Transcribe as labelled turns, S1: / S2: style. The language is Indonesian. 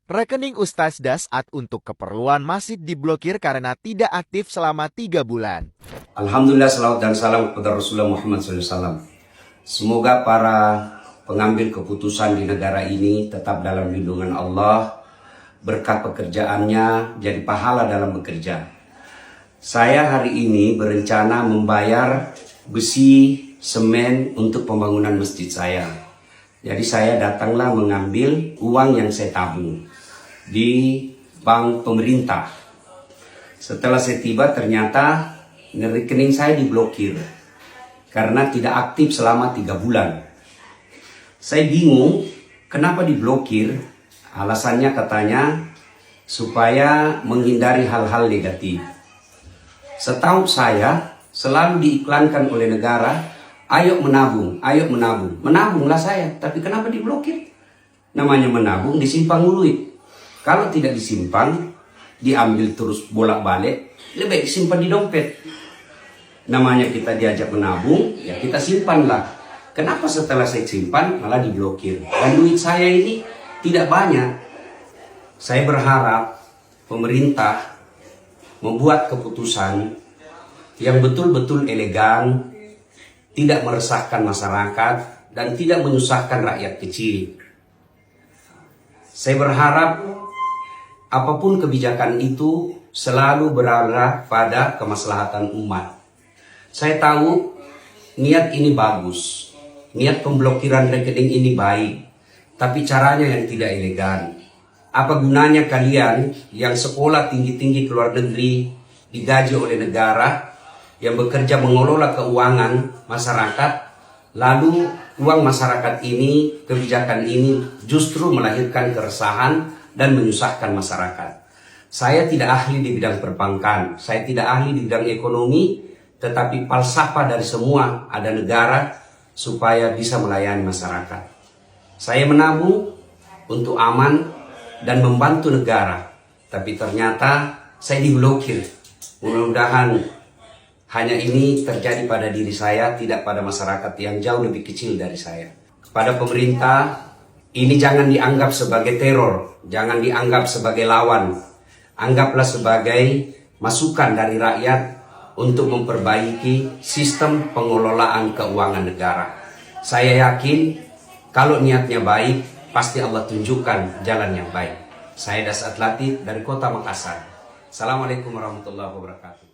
S1: Rekening Ustaz Dasat untuk keperluan masjid diblokir karena tidak aktif selama 3 bulan.
S2: Alhamdulillah, salawat dan salam kepada Rasulullah Muhammad SAW. Semoga para pengambil keputusan di negara ini tetap dalam lindungan Allah, berkat pekerjaannya jadi pahala dalam bekerja. Saya hari ini berencana membayar besi, semen untuk pembangunan masjid saya. Jadi saya datanglah mengambil uang yang saya tabung di bank pemerintah. Setelah saya tiba ternyata rekening saya diblokir karena tidak aktif selama 3 bulan. Saya bingung kenapa diblokir. Alasannya katanya supaya menghindari hal-hal negatif. Setahu saya selalu diiklankan oleh negara, ayo menabung, ayo menabung. Menabunglah saya, tapi kenapa diblokir? Namanya menabung disimpan duit. Kalau tidak disimpan, diambil terus bolak-balik, lebih baik simpan di dompet. Namanya kita diajak menabung, ya kita simpanlah. Kenapa setelah saya simpan malah diblokir? Dan duit saya ini tidak banyak. Saya berharap pemerintah membuat keputusan yang betul-betul elegan, tidak meresahkan masyarakat, dan tidak menyusahkan rakyat kecil. Saya berharap apapun kebijakan itu selalu berarah pada kemaslahatan umat. Saya tahu niat ini bagus, niat pemblokiran rekening ini baik, tapi caranya yang tidak elegan. Apa gunanya kalian yang sekolah tinggi-tinggi ke luar negeri, digaji oleh negara, yang bekerja mengelola keuangan masyarakat, lalu uang masyarakat ini, kebijakan ini justru melahirkan keresahan dan menyusahkan masyarakat. Saya tidak ahli di bidang perbankan, saya tidak ahli di bidang ekonomi, tetapi falsafah dari semua ada negara supaya bisa melayani masyarakat. Saya menabung untuk aman dan membantu negara, tapi ternyata saya diblokir. Mudah-mudahan hanya ini terjadi pada diri saya, tidak pada masyarakat yang jauh lebih kecil dari saya. Kepada pemerintah, ini jangan dianggap sebagai teror, jangan dianggap sebagai lawan. Anggaplah sebagai masukan dari rakyat untuk memperbaiki sistem pengelolaan keuangan negara. Saya yakin kalau niatnya baik, pasti Allah tunjukkan jalan yang baik. Saya Dasat Latif dari Kota Makassar. Assalamualaikum warahmatullahi wabarakatuh.